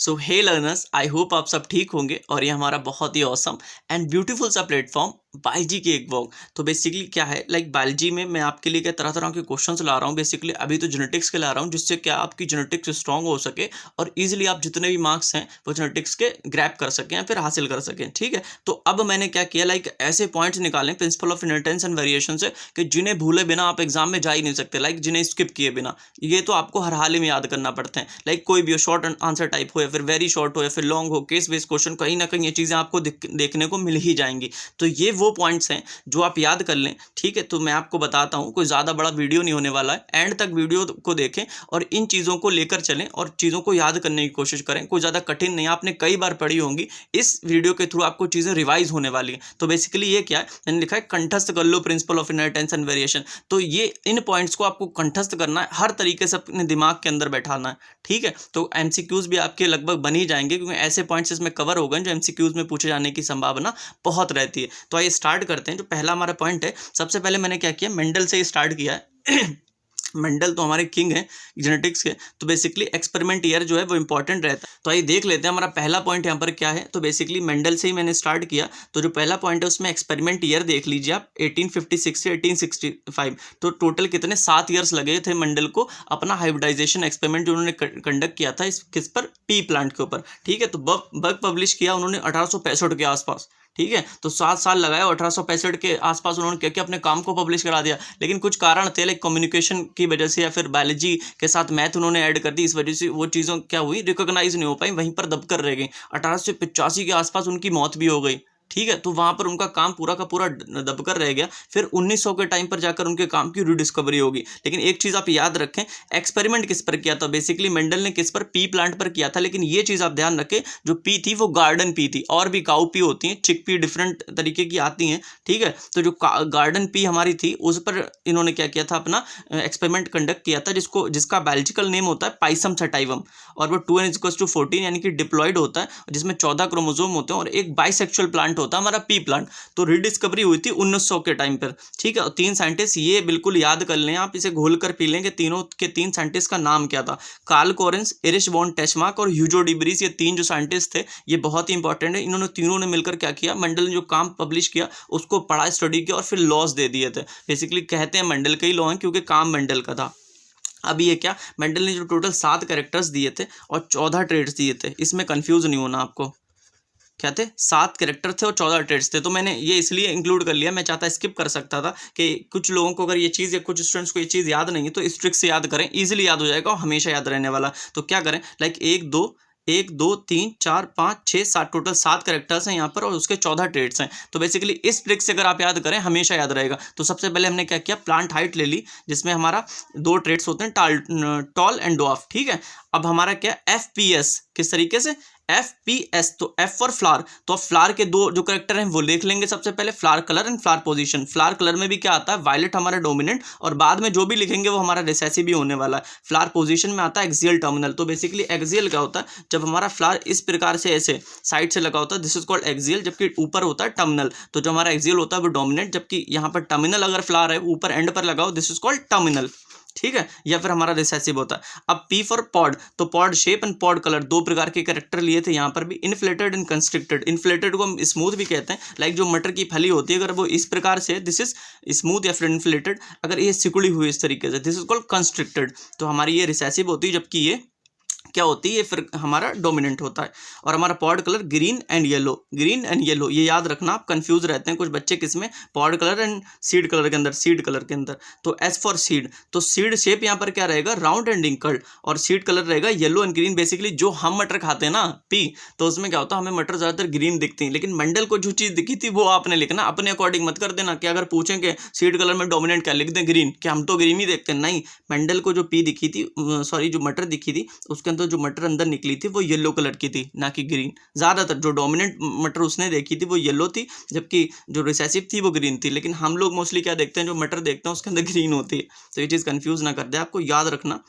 So hey learners, I hope आप सब ठीक होंगे और ये हमारा बहुत ही ऑसम एंड ब्यूटीफुल सा प्लेटफॉर्म बायोलॉजी के एक वॉक। तो बेसिकली क्या है, लाइक बायोलॉजी में मैं आपके लिए क्या तरह तरह के क्वेश्चंस ला रहा हूँ। बेसिकली अभी तो जेनेटिक्स के ला रहा हूँ, जिससे क्या आपकी जेनेटिक्स स्ट्रांग हो सके और इजीली आप जितने भी मार्क्स हैं वो जेनेटिक्स के ग्रैब कर सकें या फिर हासिल कर सकें। ठीक है, तो अब मैंने क्या किया, लाइक ऐसे पॉइंट्स निकालें principal of inheritance and variation से कि जिन्हें भूले बिना आप एग्जाम में जा ही नहीं सकते, लाइक जिन्हें स्किप किए बिना। ये तो आपको हर हाल में याद करना पड़ते हैं, लाइक कोई भी शॉर्ट आंसर टाइप हो या फिर वेरी शॉर्ट हो या फिर लॉन्ग हो, केस बेस्ड क्वेश्चन, कहीं ना कहीं ये चीज़ें आपको देखने को मिल ही जाएंगी। तो ये वो पॉइंट्स हैं जो आप याद कर लें। ठीक है, तो मैं आपको बताता हूँ, कोई ज़्यादा बड़ा वीडियो नहीं होने वाला है, एंड तक वीडियो को देखें और इन चीज़ों को लेकर चलें और चीज़ों को याद करने की कोशिश करें। कोई ज़्यादा कठिन नहीं, आपने कई बार पढ़ी होंगी, इस वीडियो के थ्रू आपको चीज़ें रिवाइज होने वाली है। तो बेसिकली ये क्या है, मैंने लिखा है कंठस्थ कर लो principle of inheritance and variation. तो ये इन पॉइंट्स को आपको कंठस्थ करना है, हर तरीके से अपने दिमाग के अंदर बैठाना है। ठीक है, तो एमसीक्यूज भी आपके लगभग बन ही जाएंगे, क्योंकि ऐसे पॉइंट्स इसमें कवर हो गए जो एमसीक्यूज में पूछे जाने की संभावना बहुत रहती है। तो आइए स्टार्ट करते हैं। जो पहला हमारा पॉइंट है, सबसे पहले मैंने क्या किया, मेंडल से स्टार्ट किया है। मेंडल तो हमारे किंग हैं जेनेटिक्स के, तो बेसिकली एक्सपेरिमेंट ईयर जो है वो इंपॉर्टेंट रहता है। तो आइए देख लेते हैं हमारा पहला पॉइंट यहाँ पर क्या है। तो बेसिकली मेंडल से ही मैंने स्टार्ट किया। तो जो पहला पॉइंट है उसमें एक्सपेरिमेंट ईयर देख लीजिए आप, 1856 से 1865। तो टोटल कितने 7 ईयर्स लगे थे मेंडल को अपना हाइब्रिडाइजेशन एक्सपेरिमेंट जो उन्होंने कंडक्ट किया था इस किस पर, पी प्लांट के ऊपर। ठीक है, तो बग पब्लिश किया उन्होंने 1865 के आसपास। ठीक है, तो 7 साल लगाया, 1865 के आसपास उन्होंने क्या किया, अपने काम को पब्लिश करा दिया। लेकिन कुछ कारण थे, लाइक कम्युनिकेशन की वजह से या फिर बायोलॉजी के साथ मैथ उन्होंने ऐड कर दी, इस वजह से वो चीज़ों क्या हुई, रिकॉग्नाइज नहीं हो पाई, वहीं पर दबकर रह गई। 1885 के आसपास उनकी मौत भी हो गई। ठीक है, तो वहां पर उनका काम पूरा का पूरा दबकर रह गया। फिर 1900 के टाइम पर जाकर उनके काम की रिडिस्कवरी होगी। लेकिन एक चीज़ आप याद रखें, एक्सपेरिमेंट किस पर किया था, बेसिकली मेंडल ने किस पर, पी प्लांट पर किया था। लेकिन ये चीज़ आप ध्यान रखें, जो पी थी वो गार्डन पी थी, और भी काउ पी होती हैं, चिक पी डिफरेंट तरीके की आती हैं। ठीक है, तो जो गार्डन पी हमारी थी उस पर इन्होंने क्या किया था, अपना एक्सपेरिमेंट कंडक्ट किया था, जिसका बायोलॉजिकल नेम होता है पाइसम सटाइवम। और वो 2n=14 यानी कि डिप्लॉयड होता है, जिसमें 14 क्रोमोसोम होते हैं और एक बाइसेक्सुअल प्लांट होता है हमारा पी प्लांट। तो रिडिस्कवरी हुई थी 1900 के टाइम पर। ठीक है, और 3 साइंटिस्ट, ये बिल्कुल याद कर लें, आप इसे घोल कर पी लेंगे, तीनों के 3 साइंटिस्ट का नाम क्या था, कार्ल कोरेंस, एरिश वॉन टेस्माक और ह्यूगो डिब्रीज। ये 3 जो साइंटिस्ट थे ये बहुत ही इंपॉर्टेंट है। इन्होंने तीनों ने मिलकर क्या किया, मेंडल ने जो काम पब्लिश किया उसको पढ़ा, स्टडी किया और फिर लॉज दे दिए थे। बेसिकली कहते हैं मेंडल के ही लॉ हैं, क्योंकि काम मेंडल का था। अब ये क्या, मेंडल ने जो टोटल 7 कैरेक्टर्स दिए थे और 14 ट्रेड्स दिए थे, इसमें कंफ्यूज नहीं होना आपको। क्या थे, 7 कैरेक्टर थे और 14 ट्रेड्स थे। तो मैंने ये इसलिए इंक्लूड कर लिया, मैं चाहता स्किप कर सकता था कि कुछ लोगों को अगर ये चीज़ या कुछ स्टूडेंट्स को ये चीज़ याद नहीं है तो इस ट्रिक से याद करें, इजीली याद हो जाएगा और हमेशा याद रहने वाला। तो क्या करें, लाइक 1 2 3 4 5 6 7, टोटल 7 कैरेक्टर्स हैं यहाँ पर और उसके 14 ट्रेड्स हैं। तो बेसिकली इस ट्रिक से अगर आप याद करें हमेशा याद रहेगा। तो सबसे पहले हमने क्या किया, प्लांट हाइट ले ली, जिसमें हमारा 2 ट्रेड्स होते हैं, टॉल एंड डॉफ। ठीक है, अब हमारा क्या, FPS किस तरीके से, FPS, तो F फॉर फ्लावर। तो फ्लावर के 2 जो करेक्टर हैं वो देख लेंगे। सबसे पहले flower colour and flower position. Flower colour में भी क्या आता है, वायलेट हमारा डोमिनेंट, और बाद में जो भी लिखेंगे वो हमारा रिसेसिव भी होने वाला है। फ्लावर पोजीशन में आता है एक्सियल टर्मिनल। तो बेसिकली एक्सियल क्या होता है, जब हमारा फ्लावर इस प्रकार से ऐसे साइड से लगा होता है, दिस इज कॉल्ड एक्सियल, जबकि ऊपर होता है टर्मिनल। तो जो हमारा एक्सियल होता है वो डोमिनेंट, जबकि यहाँ पर टर्मिनल अगर फ्लावर है ऊपर एंड पर लगाओ, दिस इज कॉल्ड टर्मिनल। ठीक है, या फिर हमारा रिसेसिव होता है। अब P फॉर पॉड, तो pod shape and pod colour, 2 प्रकार के कैरेक्टर लिए थे यहाँ पर भी, इन्फ्लेटेड एंड कंस्ट्रिक्टेड। इन्फ्लेटेड को हम स्मूथ भी कहते हैं, लाइक जो मटर की फली होती है, अगर वो इस प्रकार से, दिस इज स्मूथ या फिर इन्फ्लेटेड, अगर ये सिकुड़ी हुई इस तरीके से, दिस इज कॉल्ड कंस्ट्रिक्टेड। तो हमारी ये रिसेसिव होती है, जबकि ये क्या होती है, ये फिर हमारा डोमिनेंट होता है। और हमारा pod colour green and yellow, green and yellow, ये याद रखना, आप कंफ्यूज रहते हैं कुछ बच्चे किसमें, pod colour and seed colour के अंदर, सीड कलर के अंदर। तो एस फॉर सीड, तो सीड शेप यहाँ पर क्या रहेगा, राउंड एंड इंकल्ड, और सीड कलर रहेगा येलो एंड ग्रीन। बेसिकली जो हम मटर खाते हैं ना पी, तो उसमें क्या होता है, हमें मटर ज़्यादातर ग्रीन दिखती है, लेकिन मेंडल को जो चीज़ दिखी थी वो आपने लिखना, अपने अकॉर्डिंग मत कर देना कि अगर पूछें कि सीड कलर में डोमिनेंट क्या, लिख दें ग्रीन, कि हम तो ग्रीन ही देखते हैं। नहीं, मेंडल को जो पी दिखी थी, सॉरी जो मटर दिखी थी, उसके अंदर जो मटर अंदर निकली थी वो येलो कलर की थी, ना कि ग्रीन। ज़्यादातर जो डोमिनेंट मटर उसने देखी थी वो येलो थी, जबकि जो रिसेसिव थी वो ग्रीन थी। लेकिन हम लोग मोस्टली क्या देखते हैं, जो मटर देखते हैं उसके अंदर ग्रीन होती है। तो ये चीज़ कंफ्यूज ना कर दे, आपको याद रखना।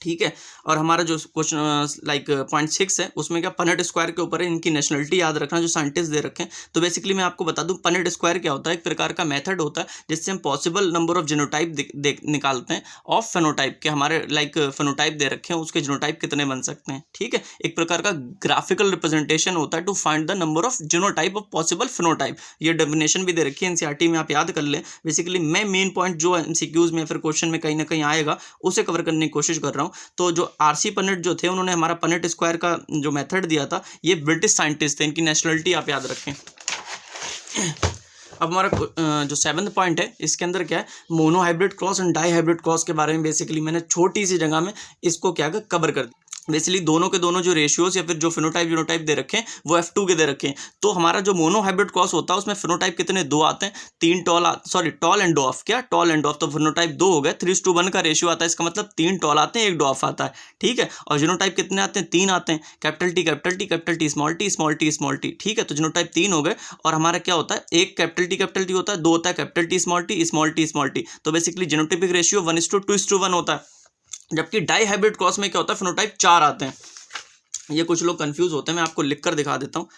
ठीक है। और हमारा जो क्वेश्चन लाइक पॉइंट 6 है उसमें क्या पनेट स्क्वायर के ऊपर है, इनकी नेशनलिटी याद रखना जो साइंटिस्ट दे रखे हैं। तो बेसिकली मैं आपको बता दूं पनेट स्क्वायर क्या होता है, एक प्रकार का मेथड होता है जिससे हम पॉसिबल नंबर ऑफ जीनोटाइप निकालते हैं ऑफ फेनोटाइप के, हमारे लाइक फेनोटाइप दे रखे हैं उसके जीनोटाइप कितने बन सकते हैं। ठीक है, एक प्रकार का ग्राफिकल रिप्रेजेंटेशन होता है to find the number of genotype of possible phenotype. ये डेफिनेशन भी दे रखी है एनसीईआरटी में, आप याद कर लें। बेसिकली मैं मेन पॉइंट जो एमसीक्यूज में फिर क्वेश्चन में कहीं ना कहीं आएगा उसे कवर करने की कोशिश कर रहा हूँ। तो जो आरसी पनेट जो थे उन्होंने हमारा पनेट स्क्वायर का जो मेथड दिया था, ये ब्रिटिश साइंटिस्ट थे, इनकी नेशनलिटी आप याद रखें। अब हमारा जो 7th पॉइंट है इसके अंदर क्या है, monohybrid cross and dihybrid cross के बारे में बेसिकली मैंने छोटी सी जगह में इसको क्या कवर कर दिया। बेसिकली दोनों के दोनों जो रेशियोज या फिर जो फिनोटाइप जीनोटाइप दे रखे हैं वो F2 के दे रखे हैं। तो हमारा जो मोनो हाइब्रिड क्रॉस होता है उसमें फिनोटाइप कितने, 2 आते हैं, 3 टॉल एंड डॉफ, क्या टॉल एंड डॉफ, तो फिनोटाइप 2 हो गए, 3:1 का रेशियो आता है, इसका मतलब 3 टॉल आते हैं 1 डॉफ आता है। ठीक है, और जीनोटाइप कितने आते हैं, 3 आते हैं, capital T capital T capital T small T small T small T. ठीक है, तो जीनोटाइप 3 हो गए। और हमारा क्या होता है, एक कैपिटल टी होता है, 2 होता है capital T small T small T small T. तो बेसिकली जीनोटाइपिक रेशियो 1:2:1 होता है। जबकि डाई हाइब्रिड क्रॉस में क्या होता है, फिनोटाइप 4 आते हैं। ये कुछ लोग कंफ्यूज होते हैं, मैं आपको लिखकर दिखा देता हूँ।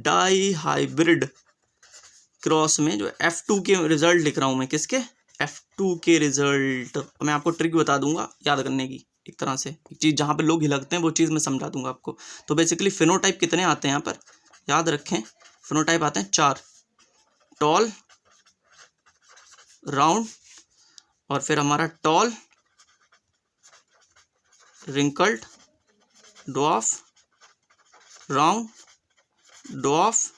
डाई हाइब्रिड क्रॉस में जो F2 के रिजल्ट लिख रहा हूँ मैं, किसके, F2 के रिजल्ट। मैं आपको ट्रिक बता दूंगा याद करने की, एक तरह से एक चीज़ जहाँ पे लोग हिलकते हैं वो चीज़ मैं समझा दूंगा आपको। तो बेसिकली फिनोटाइप कितने आते हैं यहाँ पर, याद रखें, फिनोटाइप आते हैं 4, टॉल, राउंड, और फिर हमारा tall, wrinkled, dwarf, round, dwarf,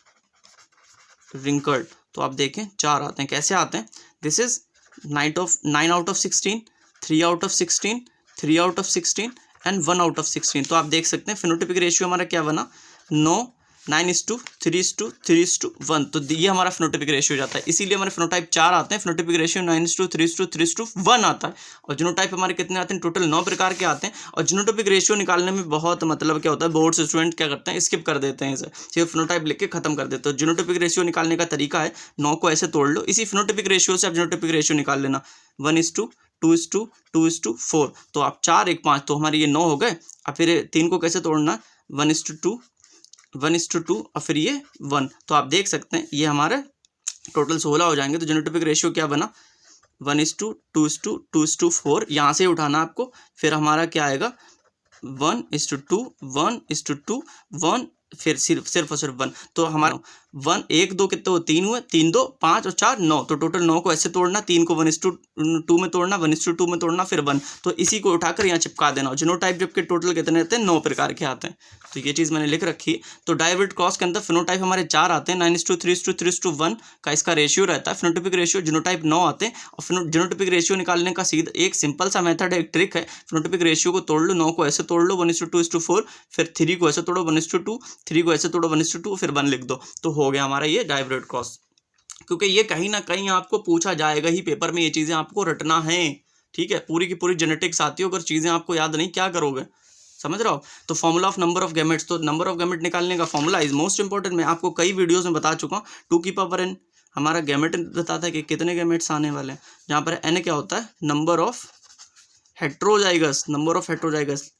wrinkled. तो आप देखें 4 आते हैं। कैसे आते हैं, this is 9 out of 16, 3 out of 16, 3 out of 16 and 1 out of 16। तो आप देख सकते हैं फिनोटाइपिक रेशियो हमारा क्या बना, 9:3:3:1। तो ये हमारा फिनोटाइपिक रेशियो जाता है, इसीलिए हमारे फिनोटाइप 4 आते हैं, फिनोटाइपिक रेशियो 9:3:3:1 आता है। और जीनोटाइप हमारे कितने आते हैं, टोटल 9 प्रकार के आते हैं। और जीनोटाइपिक रेशियो निकालने में बहुत मतलब क्या होता है, बोर्ड से स्टूडेंट क्या करते हैं, स्किप कर देते हैं, इसे सिर्फ फिनोटाइप लिख के खत्म कर देते हैं। तो जीनोटाइपिक रेशियो निकालने का तरीका है, 9 को ऐसे तोड़ लो, इसी फिनोटाइपिक रेशियो से आप जीनोटाइपिक रेशियो निकाल लेना, 1:2:2:4। तो आप 4 1 5, तो हमारे ये 9 हो गए। अब फिर 3 को कैसे तोड़ना, 1:2 1:2 और फिर ये 1। तो आप देख सकते हैं ये हमारे टोटल 16 हो जाएंगे। तो जीनोटाइपिक रेशियो क्या बना, 1:2:2:4। यहाँ से उठाना आपको, फिर हमारा क्या आएगा, 1:2 1:2 1, फिर सिर्फ और सिर्फ 1। तो हमारा 1 1 2 कितने, 3 हुए, 3 2 5 और 4 9। तो टोटल 9 को ऐसे तोड़ना, 3 को 1:2 में तोड़ना, 1:2 में तोड़ना, फिर 1। तो इसी को उठाकर यहाँ चिपका देना। जीनोटाइप जबकि टोटल कितने आते हैं, 9 प्रकार के आते हैं। तो ये चीज़ मैंने लिख रखी है। तो डाई हाइब्रिड क्रॉस के अंदर फिनोटाइप हमारे 4 आते हैं, 9:3:3:1 का इसका रेशियो रहता है। फिनोटाइपिक रेशियो जीनोटाइप 9 आते हैं। और जीनोटाइपिक रेशियो निकालने का सीधा एक सिंपल सा मेथड है, एक ट्रिक है। फिनोटाइपिक रेशियो को तोड़ लो, 9 को ऐसे तोड़ लो 1:2:4, फिर 3 को ऐसे तोड़ो 1:2, 3 को ऐसे तोड़ो 1:2, फिर 1 लिख दो। तो हो गया हमारा ये डाई हाइब्रिड क्रॉस। क्योंकि ये कहीं ना कहीं आपको पूछा जाएगा ही पेपर में, ये चीज़ें आपको रटना है। ठीक है, पूरी की पूरी जेनेटिक्स आती है, अगर चीज़ें आपको याद नहीं क्या करोगे, समझ रहे हो। तो formula of number of gametes, तो नंबर ऑफ गैमेट निकालने का फॉर्मूला इज मोस्ट इंपॉर्टेंट। मैं आपको कई वीडियोस में बता चुका हूँ। 2n हमारा गैमेट बताता है कि कितने गैमेट्स आने वाले हैं, जहाँ पर n क्या होता है, number of heterozygous,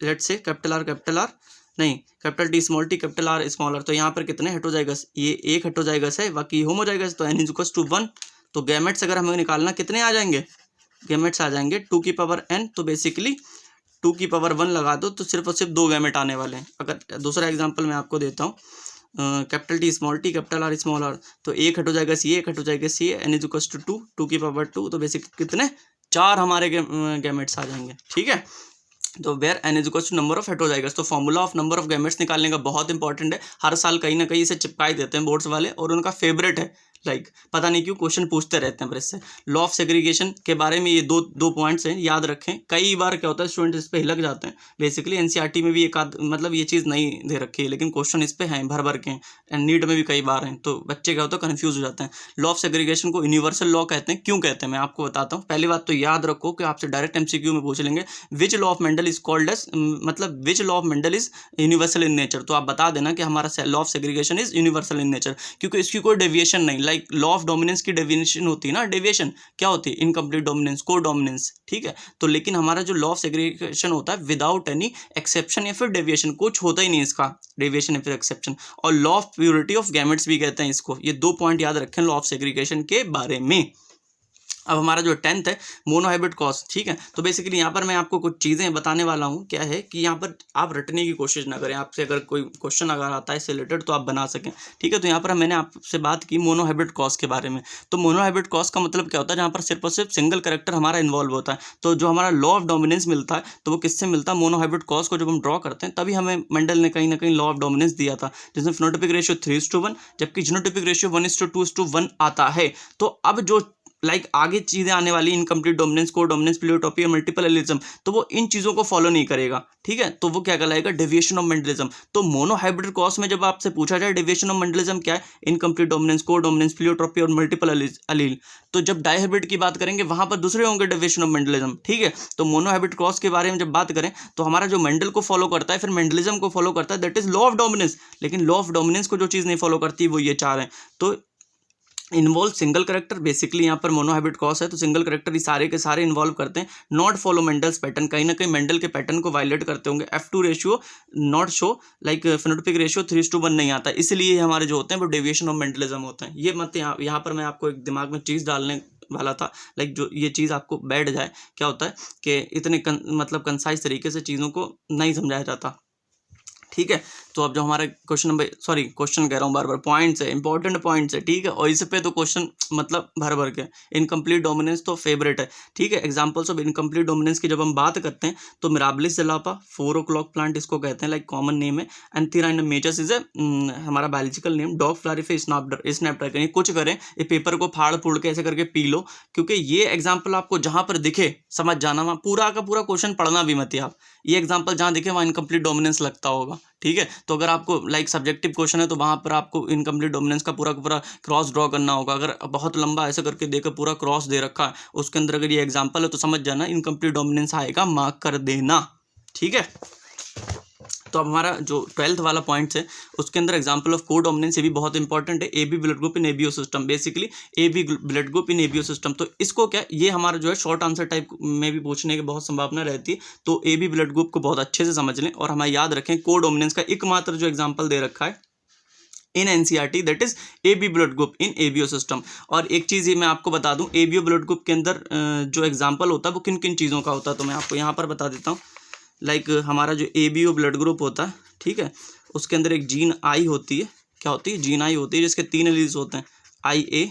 let's say capital R नहीं, capital T small T capital R small are. तो यहाँ पर कितने हेट्रोजाइगस, ये एक हेट्रोजाइगस है, बाकी होमोजाइगस। तो n = 1। तो गैमेट्स अगर हमें निकालना कितने आ जाएंगे, गैमेट्स आ जाएंगे 2n। तो बेसिकली 2 लगा दो तो सिर्फ और सिर्फ 2 गैमेट आने वाले हैं। अगर दूसरा एग्जांपल मैं आपको देता हूँ, capital T small T capital R small are. तो एक हेट्रोजाइगस ये, एक हेट्रोजाइगस ये, n = 2 तो बेसिकली कितने, 4 हमारे गैमेट्स आ जाएंगे। ठीक है, तो where n = number of heterozygous. तो formula of number of gametes निकालने का बहुत इंपॉर्टेंट है। हर साल कहीं ना कहीं इसे चिपकाई देते हैं बोर्ड्स वाले, और उनका फेवरेट है। पता नहीं क्यों क्वेश्चन पूछते रहते हैं पर इससे। लॉ ऑफ सेग्रीगेशन के बारे में ये दो पॉइंट्स हैं, याद रखें। कई बार क्या होता है, स्टूडेंट इस पे हिलक जाते हैं। बेसिकली एनसीईआरटी में भी एक आध मतलब ये चीज़ नहीं दे रखी है, लेकिन क्वेश्चन इस पे हैं, भर के हैं, एंड नीट में भी कई बार हैं। तो बच्चे क्या होता है, कन्फ्यूज हो जाते हैं। लॉ ऑफ सेग्रीगेशन को यूनिवर्सल लॉ कहते हैं। क्यों कहते हैं मैं आपको बताता हूँ। पहली बात तो याद रखो कि आपसे डायरेक्ट MCQ में पूछ लेंगे, which law of Mendel is called as, मतलब which law of Mendel is universal in nature. तो आप बता देना कि हमारा law of segregation is universal in nature, क्योंकि इसकी कोई डेविएशन नहीं। लाइक लॉ ऑफ डोमिनेंस की डेफिनेशन होती है ना, डेविएशन क्या होती है, इनकम्प्लीट डोमिनेंस, को डोमिनेंस, ठीक है। तो लेकिन हमारा जो लॉ ऑफ सेग्रीगेशन होता है विदाउट एनी एक्सेप्शन या फिर डेविएशन, कुछ होता ही नहीं इसका डेविएशन या फिर एक्सेप्शन। और law of purity of gametes भी कहते हैं इसको। ये 2 पॉइंट याद रखें लॉ ऑफ सेग्रीगेशन के बारे में। अब हमारा जो 10th है मोनोहाइब्रिड कॉज, ठीक है। तो बेसिकली यहाँ पर मैं आपको कुछ चीज़ें बताने वाला हूँ। क्या है कि यहाँ पर आप रटने की कोशिश ना करें, आपसे अगर कोई क्वेश्चन अगर आता है इससे रिलेटेड तो आप बना सकें, ठीक है। तो यहाँ पर मैंने आपसे बात की मोनोहाइब्रिड कॉज के बारे में। तो मोनोहाइब्रिड कॉज का मतलब क्या होता है, जहाँ पर सिर्फ और सिर्फ सिंगल कैरेक्टर हमारा इन्वॉल्व होता है। तो जो हमारा लॉ ऑफ डोमिनेंस मिलता है तो वो किससे मिलता है, मोनोहाइब्रिड कॉज को जब हम ड्रॉ करते हैं तभी हमें मेंडल ने कहीं ना कहीं लॉ ऑफ डोमिनेंस दिया था, जिसमें फिनोटाइपिक रेशियो 3:1 जबकि जीनोटाइपिक रेशियो 1:2:1 आता है। तो अब जो आगे चीज़ें आने वाली इनकम्प्लीट डोमिनेंस, को डोमिनेंस, प्लियोटोपी और मल्टीपल एलिज्म, तो वो इन चीज़ों को फॉलो नहीं करेगा, ठीक है। तो वो क्या कहलाएगा, डेविएशन ऑफ मेंडलिज्म। तो मोनोहाइब्रिड कॉज में जब आपसे पूछा जाए डेविएशन ऑफ मेंडलिज्म क्या है, इनकम्प्लीट डोमिनेंस, को डोमिनेंस, प्लियोटोपी और मल्टीपल अलील। तो जब डायहाइब्रिड की बात करेंगे वहां पर दूसरे होंगे डेविएशन ऑफ मेंडलिज्म, ठीक है। तो मोनोहाइब्रिड कॉज के बारे में जब बात करें तो हमारा जो मेंडल को फॉलो करता है फिर मेंडलिज्म को फॉलो करता है, that is law of dominance. लेकिन लॉ ऑफ डोमिनेंस को जो चीज़ नहीं फॉलो करती वो ये 4 हैं। तो इन्वॉल्व सिंगल करेक्टर, बेसिकली यहाँ पर मोनोहाइब्रिड कॉज है तो सिंगल करेक्टर ही सारे के सारे इन्वॉल्व करते हैं। नॉट फॉलो मेंडल्स पैटर्न, कहीं ना कहीं मेंडल के पैटर्न को वायलेट करते होंगे। F2 ratio not show like phenotypic ratio 3:1 नहीं आता, इसलिए हमारे जो होते हैं वो डेविएशन ऑफ मेंडलिज्म होते हैं। ये मत यहाँ पर मैं आपको एक दिमाग में चीज़ डालने वाला था, लाइक जो ये चीज़ आपको बैठ जाए। क्या होता है कि इतने मतलब कंसाइज तरीके से चीज़ों को नहीं समझाया जाता, ठीक है। तो अब जो हमारा क्वेश्चन कह रहा हूँ बार बार, पॉइंट्स है, इंपॉर्टेंट पॉइंट्स है, ठीक है। और इस पे तो क्वेश्चन मतलब भर भर के। इनकम्प्लीट डोमिनेंस तो फेवरेट है, ठीक है। एग्जांपल्स ऑफ इनकम्प्लीट डोमिनेंस की जब हम बात करते हैं तो मिराबिलिस जलापा, 4 o'clock प्लांट इसको कहते हैं, लाइक कॉमन नेम है। एंथीराइनम मेजस इज हमारा बायोलॉजिकल नेम। डॉग फ्लारिफे स्नैपड्रैगन, ये कुछ करें, ये पेपर को फाड़ फूड़ के ऐसे करके पी लो, क्योंकि ये एग्जाम्पल आपको जहाँ पर दिखे समझ जाना, वहाँ पूरा का पूरा क्वेश्चन पढ़ना भी मत आप। ये एग्जाम्पल जहाँ दिखे वहाँ इनकम्प्लीट डोमिनेंस लगता होगा, ठीक है। तो अगर आपको लाइक सब्जेक्टिव क्वेश्चन है तो वहाँ पर आपको इनकम्प्लीट डोमिनेंस का पूरा क्रॉस ड्रॉ करना होगा। अगर बहुत लंबा ऐसे करके देकर पूरा क्रॉस दे रखा है उसके अंदर अगर ये एग्जाम्पल है तो समझ जाना इनकम्प्लीट डोमिनेंस आएगा, मार्क कर देना, ठीक है। तो अब हमारा जो 12th वाला पॉइंट्स है उसके अंदर एग्जांपल ऑफ को डोमिनेंस, ये भी बहुत इंपॉर्टेंट है। AB blood group in ABO system, basically AB blood group in ABO system. तो इसको क्या, ये हमारा जो है शॉर्ट आंसर टाइप में भी पूछने की बहुत संभावना रहती है। तो एबी ब्लड ग्रुप को बहुत अच्छे से समझ लें और हमें याद रखें को डोमिनेंस का एकमात्र जो एग्जाम्पल दे रखा है in NCERT, that is AB blood group in ABO system. और एक चीज़ ये मैं आपको बता दूं, एबीओ ब्लड ग्रुप के अंदर जो एग्जाम्पल होता है वो किन किन चीज़ों का होता है तो मैं आपको यहाँ पर बता देता हूँ। लाइक हमारा जो एबीओ ब्लड ग्रुप होता है, ठीक है, उसके अंदर एक जीन आई होती है। क्या होती है, जीन आई होती है, जिसके 3 एलील्स होते हैं, IA,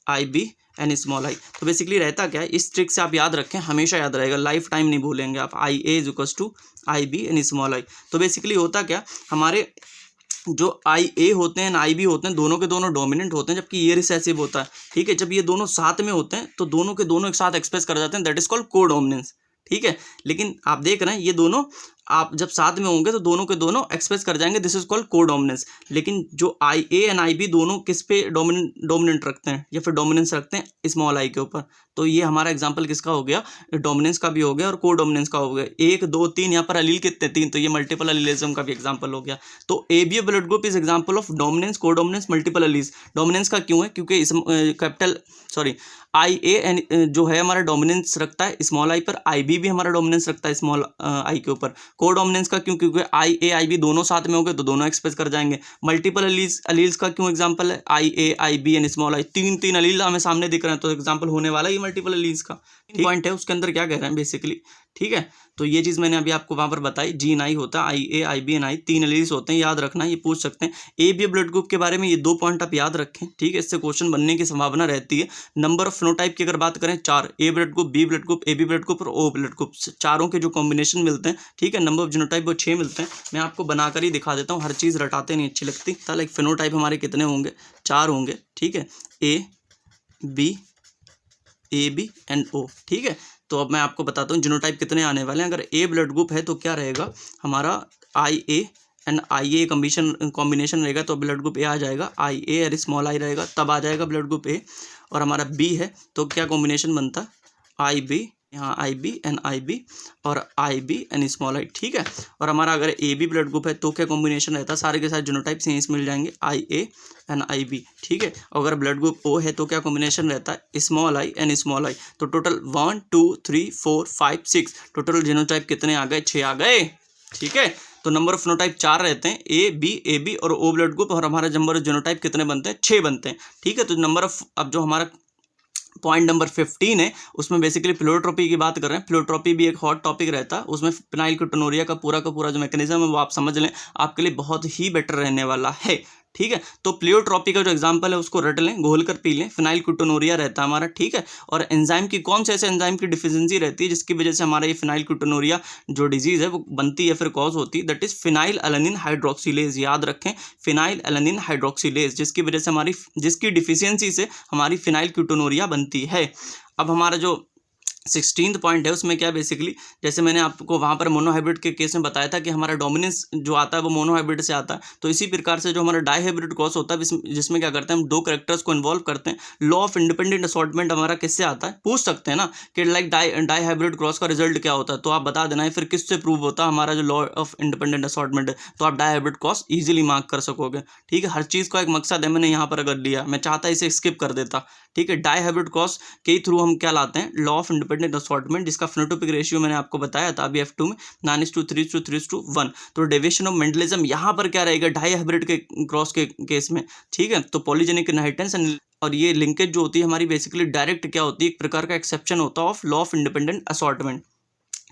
IB and small I. तो बेसिकली रहता क्या है, इस ट्रिक से आप याद रखें, हमेशा याद रहेगा, लाइफ टाइम नहीं भूलेंगे आप। IA = IB and small I. तो बेसिकली होता क्या, हमारे जो IA होते हैं IB होते हैं दोनों के दोनों डोमिनेंट होते हैं, जबकि ये रिसेसिव होता है, ठीक है। जब ये दोनों साथ में होते हैं तो दोनों के दोनों एक साथ एक्सप्रेस कर जाते हैं, दैट इज कॉल्ड को डोमिनेंस, ठीक है। लेकिन आप देख रहे हैं ये दोनों आप जब साथ में होंगे तो दोनों के दोनों एक्सप्रेस कर जाएंगे, दिस इज कॉल्ड को डोमिनेंस। लेकिन जो IA एंड IB दोनों किस पे डोमिनेंट रखते हैं या फिर डोमिनेंस रखते हैं, स्मॉल आई के ऊपर। तो ये हमारा एग्जांपल किसका हो गया, डोमिनेंस का भी हो गया और को डोमिनेंस का हो गया। 1 2 3 यहाँ पर अलील कितने, 3, तो ये मल्टीपल अलीलिज्म का भी एग्जांपल हो गया। तो ABO blood group is example of dominance, को डोमिनेंस, मल्टीपल अलील्स। डोमिनेंस का क्यों है, क्योंकि इस IA एंड जो है हमारा डोमिनेंस रखता है स्मॉल आई पर, IB भी हमारा डोमिनेंस रखता है स्मॉल आई के ऊपर। को डोमिनेंस का क्यों, क्योंकि IA IB दोनों साथ में हो गए तो दोनों एक्सप्रेस कर जाएंगे। मल्टीपल अलील्स का क्यों एग्जांपल है, IA IB and small I, 3 अलील हमें सामने दिख रहे हैं तो एग्जांपल होने वाला ही मल्टीपल अलील्स का। पॉइंट है उसके अंदर क्या कह रहे हैं बेसिकली, ठीक है। तो ये चीज़ मैंने अभी आपको वहाँ पर बताई, जीन आई होता है, IA IB and I 3 alleles होते हैं, याद रखना, ये पूछ सकते हैं। एबीओ ब्लड ग्रुप के बारे में ये 2 पॉइंट आप याद रखें, ठीक है, इससे क्वेश्चन बनने की संभावना रहती है। नंबर ऑफ फिनोटाइप की अगर बात करें 4, A blood group, B blood group, AB blood group और O ब्लड ग्रुप, चारों के जो कॉम्बिनेशन मिलते हैं, ठीक है। नंबर ऑफ जीनोटाइप वो 6 मिलते हैं। मैं आपको बनाकर ही दिखा देता हूँ, हर चीज़ रटाते नहीं अच्छी लगती। तो लाइक फिनोटाइप हमारे कितने होंगे, 4 होंगे, ठीक है, A B AB and O, ठीक है। तो अब मैं आपको बताता हूँ जीनोटाइप कितने आने वाले हैं। अगर A ब्लड ग्रुप है तो क्या रहेगा हमारा IA एंड IA कॉम्बिनेशन रहेगा तो ब्लड ग्रुप A आ जाएगा, IA और स्मॉल आई रहेगा तब आ जाएगा ब्लड ग्रुप A। और हमारा B है तो क्या कॉम्बिनेशन बनता है, IB यहाँ आई बी और एन स्मॉल आई, ठीक है। और हमारा अगर ए बी ब्लड ग्रुप है तो क्या कॉम्बिनेशन रहता है, सारे के सारे जीनोटाइप सेम मिल जाएंगे, आई ए एन आई बी, ठीक है। अगर ब्लड ग्रुप ओ है तो क्या कॉम्बिनेशन रहता है, small I N small I. तो टोटल 1 2 3 4 5 6 टोटल जीनोटाइप कितने आ गए, 6 आ गए, ठीक है। तो नंबर ऑफ फिनोटाइप 4 रहते हैं, ए बी और ओ ब्लड ग्रुप, और हमारा नंबर ऑफ जीनोटाइप कितने बनते हैं, 6 बनते हैं, ठीक है। तो नंबर ऑफ, अब जो हमारा पॉइंट नंबर 15 है उसमें बेसिकली प्लेयोट्रॉपी की बात कर रहे हैं। प्लेयोट्रॉपी भी एक हॉट टॉपिक रहता है, उसमें फिनाइलकीटोनुरिया का पूरा जो मैकेनिज्म है वो आप समझ लें, आपके लिए बहुत ही बेटर रहने वाला है, ठीक है। तो प्लेयोट्रॉपी का जो एग्जांपल है उसको रट लें, घोल कर पी लें, फिनाइलकीटोनुरिया रहता है हमारा, ठीक है। और एंजाइम की कौन से ऐसे एंजाइम की डिफिशिएंसी रहती है जिसकी वजह से हमारा ये फिनाइलकीटोनुरिया जो डिजीज है वो बनती है, फिर कॉज होती है, that is phenyl alanine hydroxylase. याद रखें, फिनाइल एलानिन हाइड्रोक्सिलेज, जिसकी डिफिशियंसी से हमारी फिनाइलकीटोनुरिया बनती है। अब हमारा जो 16th पॉइंट है उसमें क्या बेसिकली, जैसे मैंने आपको वहाँ पर मोनोहाइब्रिड के केस में बताया था कि हमारा डोमिनेंस जो आता है वो मोनोहाइब्रिड से आता है, तो इसी प्रकार से जो हमारा डाईहाइब्रिड क्रॉस होता है जिसमें क्या करते हैं हम 2 कैरेक्टर्स को इन्वॉल्व करते हैं। लॉ ऑफ इंडिपेंडेंट असॉर्टमेंट हमारा किससे आता है, पूछ सकते हैं ना कि लाइक डाईहाइब्रिड क्रॉस का रिजल्ट क्या होता है, तो आप बता देना है फिर किससे प्रूव होता है हमारा जो लॉ ऑफ इंडिपेंडेंट असॉर्टमेंट है, तो आप डाईहाइब्रिड क्रॉस ईजिली मार्क कर सकोगे, ठीक है। हर चीज़ का एक मकसद है, मैंने यहाँ पर अगर लिया, मैं चाहता इसे स्किप कर देता, ठीक है। डाईहाइब्रिड क्रॉस के थ्रू हम क्या लाते हैं, लॉ ऑफ इंडिपेंडेंट असॉर्टमेंट, जिसका फिनोटाइपिक रेशियो मैंने आपको बताया था अभी F2 में 9:3:3:1। तो डेविएशन ऑफ मेंडलिज्म यहाँ पर क्या रहेगा डाईहाइब्रिड के क्रॉस के केस में, ठीक है। तो पॉलीजेनिक इनहेरिटेंस और ये लिंकेज जो होती है हमारी बेसिकली डायरेक्ट क्या होती है, एक प्रकार का एक्सेप्शन होता है of law of independent assortment,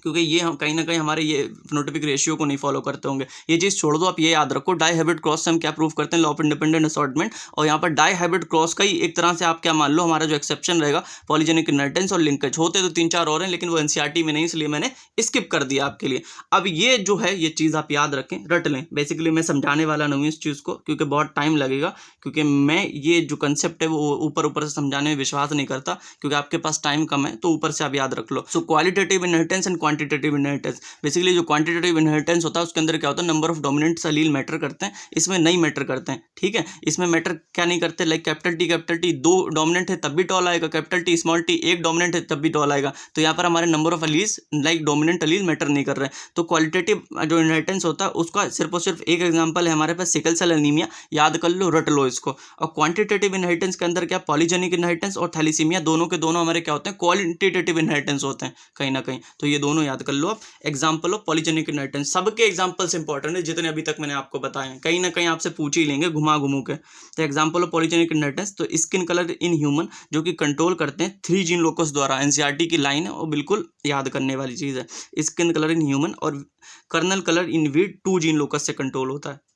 क्योंकि ये हम कहीं ना कहीं हमारे ये फिनोटाइपिक रेशियो को नहीं फॉलो करते होंगे। ये चीज़ छोड़ दो, आप ये याद रखो, डाईहाइब्रिड क्रॉस से हम क्या प्रूव करते हैं, लॉ ऑफ इंडिपेंडेंट असॉर्टमेंट। और यहाँ पर डाईहाइब्रिड क्रॉस का ही एक तरह से आप क्या मान लो, हमारा जो एक्सेप्शन रहेगा पॉलीजेनिक इनहेरिटेंस और लिंकेज। होते तो 3-4 और हैं लेकिन वो एनसीईआरटी में नहीं, इसलिए मैंने स्किप कर दिया आपके लिए। अब ये जो है ये चीज़ आप याद रखें, रट लें। बेसिकली मैं समझाने वाला नहीं हूँ इस चीज़ को, क्योंकि बहुत टाइम लगेगा, क्योंकि मैं ये जो कंसेप्ट है वो ऊपर से समझाने में विश्वास नहीं करता, क्योंकि आपके पास टाइम कम है, तो ऊपर से आप याद रख लो। So qualitative inheritance and quantitative inheritance, basically जो क्वांटिटेटिव इनहेरिटेंस होता है उसके अंदर क्या होता है, number of dominant allele matter करते हैं, इसमें नहीं मैटर करते हैं, ठीक है। इसमें मैटर क्या नहीं करते, लाइक कैपिटल टी 2 डोमिनेंट है तब भी टॉल आएगा, capital T small T 1 dominant है तब भी टॉल आएगा। तो यहाँ पर हमारे number of alleles like dominant allele matter नहीं कर रहे हैं। तो क्वालिटेटिव जो इनहेरिटेंस होता है उसका सिर्फ और सिर्फ एक एग्जाम्पल है हमारे पास, सिकल सेल एनीमिया, याद कर लो, रट लो इसको। और क्वांटिटेटिव इनहेरिटेंस के अंदर क्या, पॉलीजेनिक इनहेरिटेंस और थैलीसीमिया दोनों के दोनों हमारे क्या होते हैं, क्वालिटेटिव इनहेरिटेंस होते हैं कहीं ना कहीं। तो ये दोनों याद कर लो आप। एग्जाम्पल ऑफ पॉलीजेनिक इनहेरिटेंस, सबके एग्जाम्पल्स इंपॉर्टेंट है जितने अभी तक मैंने आपको बताए हैं, कहीं ना कहीं आपसे पूछ ही लेंगे घुमा घुमू के। तो एग्जाम्पल ऑफ पॉलीजेनिक इनहेरिटेंस, तो स्किन कलर इन ह्यूमन जो कि कंट्रोल करते हैं 3 जीन लोकस द्वारा, एनसीईआरटी की लाइन है, वो बिल्कुल याद करने वाली चीज़ है। स्किन कलर इन ह्यूमन और kernel colour in wheat 2 gene locus से कंट्रोल होता है।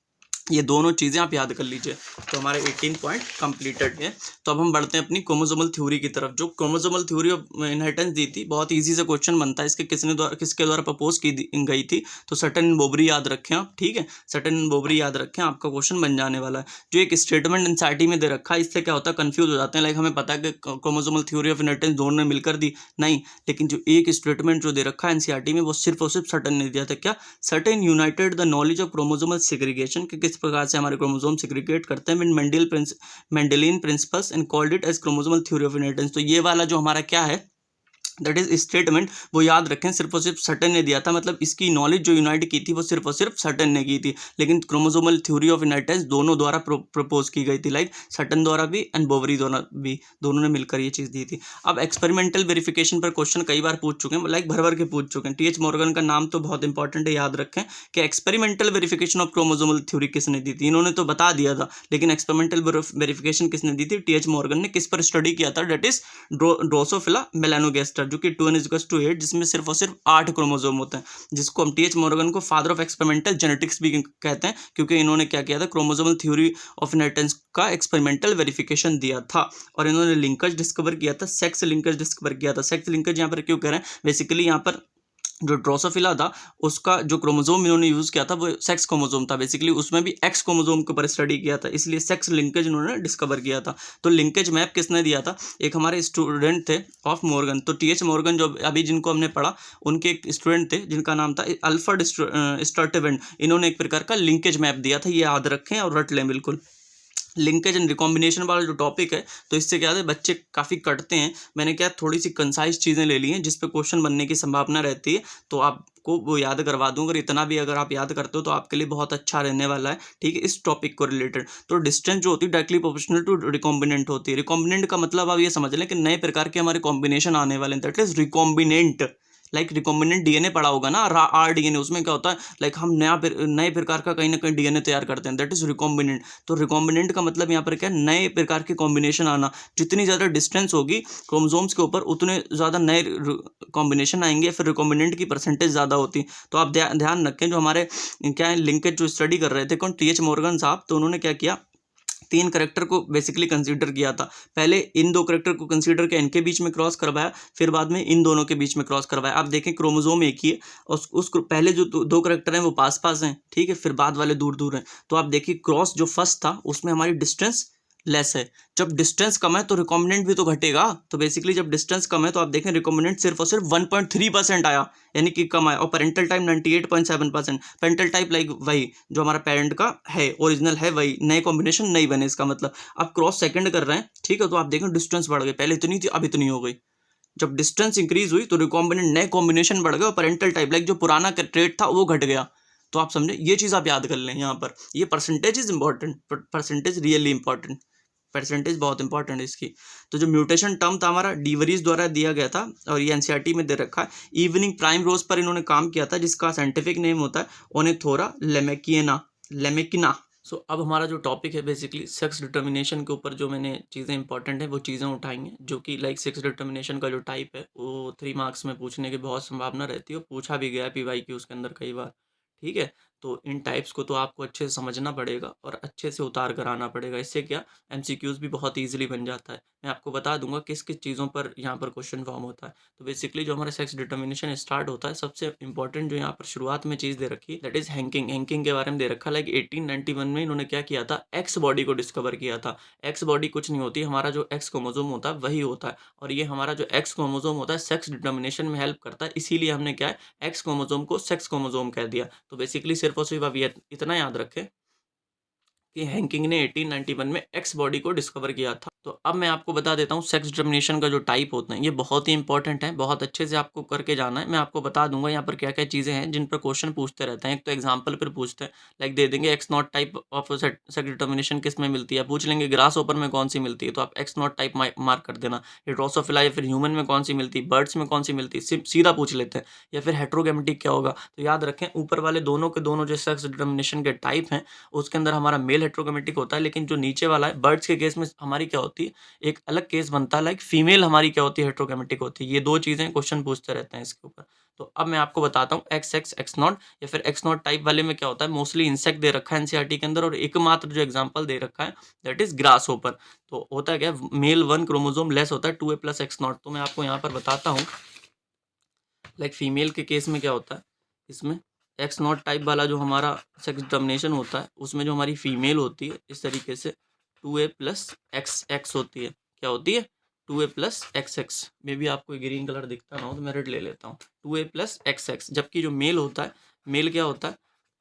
ये दोनों चीज़ें आप याद कर लीजिए। तो हमारे 18 पॉइंट कंप्लीटेड है। तो अब हम बढ़ते हैं अपनी क्रोमोसोमल थ्योरी की तरफ। जो क्रोमोसोमल थ्योरी ऑफ इनहेरिटेंस दी थी, बहुत इजी से क्वेश्चन बनता है इसके, किसके द्वारा प्रपोज की गई थी, तो सटन एंड बोबरी याद रखें आप, ठीक है। सटन एंड बोबरी याद रखें, आपका क्वेश्चन बन जाने वाला है। जो एक स्टेटमेंट एनसीईआरटी में दे रखा है, इससे क्या होता है, कंफ्यूज हो जाते हैं। लाइक हमें पता है कि क्रोमोसोमल थ्योरी ऑफ इनहेरिटेंस दोनों ने मिलकर दी, नहीं, लेकिन जो एक स्टेटमेंट जो दे रखा है एनसीईआरटी में वो सिर्फ और सिर्फ सटन ने दिया था। क्या, Sutton united the knowledge of chromosomal segregation, कि किस प्रकार से हमारे क्रोमोसोम सेग्रीगेट करते हैं, Mendelian principles and called it as chromosomal theory of inheritance. तो ये वाला जो हमारा क्या है, दैट इज स्टेटमेंट, वो याद रखें सिर्फ और सिर्फ सटन ने दिया था। मतलब इसकी नॉलेज जो यूनाइट की थी वो सिर्फ और सिर्फ सटन ने की थी, लेकिन क्रोमोसोमल थ्योरी ऑफ इनहेरिटेंस दोनों द्वारा प्रपोज की गई थी, लाइक सटन द्वारा भी एंड बोबरी द्वारा भी, दोनों ने मिलकर ये चीज़ दी थी। अब एक्सपेरिमेंटल वेरिफिकेशन पर क्वेश्चन कई बार पूछ चुके हैं, लाइक भर के पूछ चुके हैं। टीएच मॉर्गन का नाम तो बहुत इंपॉर्टेंट है, याद रखें कि experimental verification of chromosomal theory किसने दी थी, इन्होंने तो बता दिया था, लेकिन एक्सपेरिमेंटल वेरिफिकेशन किसने दी थी, टीएच मॉर्गन ने। किस पर स्टडी किया था, दैट इज ड्रोसोफिला मेलानोगास्टर, जो कि 2:8, जिसमें सिर्फ और सिर्फ 8 क्रोमोसोम होते हैं, जिसको हम टीएच मॉर्गन को फादर ऑफ एक्सपेरिमेंटल जेनेटिक्स भी कहते हैं, क्योंकि इन्होंने क्या किया था, क्रोमोसोमल थ्योरी ऑफ इनहेरिटेंस का एक्सपेरिमेंटल वेरिफिकेशन दिया था। और इन्होंने लिंकेज डिस्कवर किया था, सेक्स लिंकेज डिस्कवर किया था। सेक्स लिंकेज यहाँ पर क्यों कह रहे हैं, बेसिकली यहाँ पर जो ड्रोसोफिला था उसका जो क्रोमोसोम इन्होंने यूज़ किया था वो सेक्स क्रोमोसोम था, बेसिकली उसमें भी एक्स क्रोमोसोम के ऊपर स्टडी किया था, इसलिए सेक्स लिंकेज इन्होंने डिस्कवर किया था। तो लिंकेज मैप किसने दिया था, एक हमारे स्टूडेंट थे ऑफ मॉर्गन। तो टीएच मॉर्गन जो अभी जिनको हमने पढ़ा, उनके एक स्टूडेंट थे जिनका नाम था अल्फ्रेड स्टर्टेवेंट, इन्होंने एक प्रकार का लिंकेज मैप दिया था, ये याद रखें और रट लें बिल्कुल। लिंकेज एंड रिकॉम्बिनेशन वाला जो टॉपिक है, तो इससे क्या है बच्चे काफ़ी कटते हैं। मैंने क्या थोड़ी सी कंसाइज चीज़ें ले ली हैं जिस पे क्वेश्चन बनने की संभावना रहती है, तो आपको वो याद करवा दूँ। अगर इतना भी अगर आप याद करते हो तो आपके लिए बहुत अच्छा रहने वाला है, ठीक है, इस टॉपिक को रिलेटेड। तो डिस्टेंस जो होती है डायरेक्टली प्रोपोर्शनल टू रिकॉम्बिनेंट होती है। रिकॉम्बिनेंट का मतलब आप ये समझ लें कि नए प्रकार के हमारे कॉम्बिनेशन आने वाले हैं, that is recombinant. Like recombinant DNA पढ़ा होगा ना, आर डीएनए, उसमें क्या होता है, लाइक हम नए प्रकार का कहीं ना कहीं डीएनए तैयार करते हैं, दैट इज रिकॉम्बिनेंट। तो रिकॉम्बिनेंट का मतलब यहाँ पर क्या है, नए प्रकार के कॉम्बिनेशन आना। जितनी ज़्यादा डिस्टेंस होगी क्रोमोसोम्स के ऊपर उतने ज़्यादा नए कॉम्बिनेशन आएंगे, फिर रिकॉम्बिनेंट की परसेंटेज ज़्यादा होती है। तो आप ध्यान रखें, जो हमारे क्या है लिंकेज जो स्टडी कर रहे थे कौन, टीएच मॉर्गन साहब, तो उन्होंने क्या किया, 3 करैक्टर को बेसिकली कंसीडर किया था। पहले इन 2 करैक्टर को कंसीडर किया, इनके बीच में क्रॉस करवाया, फिर बाद में इन दोनों के बीच में क्रॉस करवाया। आप देखें क्रोमोसोम एक ही है, और पहले जो 2 करैक्टर हैं वो पास-पास हैं, ठीक है, फिर बाद वाले दूर-दूर हैं। तो आप देखिए क्रॉस जो फर्स्ट था उसमें हमारी डिस्टेंस लेस है। जब डिस्टेंस कम है तो रिकॉम्बिनेंट भी तो घटेगा। तो बेसिकली जब डिस्टेंस कम है तो आप देखें रिकॉम्बिनेंट सिर्फ और सिर्फ 1.3% आया, यानी कि कम आया। और parental type 98.7%। Parental type like वही जो हमारा पेरेंट का है, ओरिजिनल है वही, नए कॉम्बिनेशन नहीं बने इसका मतलब। अब क्रॉस सेकंड कर रहे हैं, ठीक है, तो आप देखें डिस्टेंस बढ़ गई, पहले इतनी थी अब इतनी हो गई। जब डिस्टेंस इंक्रीज हुई तो रिकॉम्बिनेंट नए कॉम्बिनेशन बढ़ गए, और पेरेंटल टाइप लाइक जो पुराना ट्रेट था वो घट गया। तो आप समझे, ये चीज़ आप याद कर लें यहाँ पर। ये percentage is important, percentage really important, percentage बहुत इंपॉर्टेंट है इसकी। तो जो म्यूटेशन टर्म था हमारा डीवरीज द्वारा दिया गया था, और ये एनसीईआरटी में दे रखा है। इवनिंग प्राइम रोज पर इन्होंने काम किया था, जिसका साइंटिफिक नेम होता है ओनेथोरा लेमेकिना। सो अब हमारा जो टॉपिक है बेसिकली सेक्स डिटर्मिनेशन के ऊपर, जो मैंने चीज़ें इंपॉर्टेंट है वो चीज़ें उठाएंगे, जो कि लाइक सेक्स डिटर्मिनेशन का जो टाइप है वो 3 मार्क्स में पूछने की बहुत संभावना रहती है, और पूछा भी गया है पीवाईक्यू उसके अंदर कई बार, ठीक है। तो इन टाइप्स को तो आपको अच्छे से समझना पड़ेगा और अच्छे से उतार कर आना पड़ेगा। इससे क्या एमसीक्यूज भी बहुत ईजिली बन जाता है। मैं आपको बता दूंगा किस किस चीज़ों पर यहाँ पर क्वेश्चन फॉर्म होता है। तो बेसिकली जो हमारा सेक्स डिटर्मिनेशन स्टार्ट होता है, सबसे इंपॉर्टेंट जो यहाँ पर शुरुआत में चीज़ दे रखी है दैट इज हैंकिंग। हैंकिंग के बारे में दे रखा है। लाइक 1891 में इन्होंने क्या किया था, एक्स बॉडी को डिस्कवर किया था। एक्स बॉडी कुछ नहीं होती, हमारा जो एक्स क्रोमोसोम होता है वही होता है, और ये हमारा जो एक्स क्रोमोसोम होता है सेक्स डिटर्मिनेशन में हेल्प करता है। इसीलिए हमने क्या है एक्स क्रोमोसोम को सेक्स क्रोमोसोम कह दिया। तो बेसिकली सिर्फ और सिर्फ आप ये इतना याद रखें कि हैंकिंग ने 1891 में एक्स बॉडी को डिस्कवर किया था। तो अब मैं आपको बता देता हूँ सेक्स डिटर्मिनेशन का जो टाइप होते हैं, ये बहुत ही इंपॉर्टेंट है, बहुत अच्छे से आपको करके जाना है। मैं आपको बता दूंगा यहाँ पर क्या क्या चीज़ें हैं जिन पर क्वेश्चन पूछते रहते हैं। एक तो एग्जाम्पल पर पूछते हैं, लाइक दे देंगे x not type of sex determination किस में मिलती है, पूछ लेंगे ग्रास ओपर में कौन सी मिलती है, तो आप एक्स नॉट टाइप मार्क कर देना। ये ड्रोसोफिला या फिर ह्यूमन में कौन सी मिलती है, बर्ड्स में कौन सी मिलती है, सीधा पूछ लेते हैं। या फिर हेट्रोगेमेटिक क्या होगा। तो याद रखें ऊपर वाले दोनों के दोनों जो सेक्स डिटर्मिनेशन के टाइप हैं उसके अंदर हमारा मेल हेट्रोगेमेटिक होता है, लेकिन जो नीचे वाला है बर्ड्स के केस में हमारी क्या होती है, एक अलग केस बनता है, लाइक फीमेल हमारी क्या होती है, हेट्रोगेमेटिक होती है। ये 2 चीज़ें क्वेश्चन पूछते रहते हैं इसके ऊपर। तो अब मैं आपको बताता हूँ एक्स एक्स एक्स नॉट या फिर एक्स नॉट टाइप वाले में क्या होता है। मोस्टली इंसेक्ट दे रखा है एनसीईआरटी के अंदर, और एकमात्र जो एग्जाम्पल दे रखा है दैट इज ग्रास होपर। तो होता है क्या, मेल 1 क्रोमोसोम लेस होता है 2a + एक्स नॉट। तो मैं आपको यहाँ पर बताता हूँ, लाइक फीमेल के केस में क्या होता है, इसमें एक्स नॉट टाइप वाला जो हमारा सेक्स डिटर्मिनेशन होता है उसमें जो हमारी फीमेल होती है इस तरीके से 2a + XX होती है। क्या होती है, 2a + XX। मे भी आपको ग्रीन कलर दिखता ना हो तो मैं रेड ले लेता हूँ, 2a + XX। जबकि जो मेल होता है, मेल क्या होता है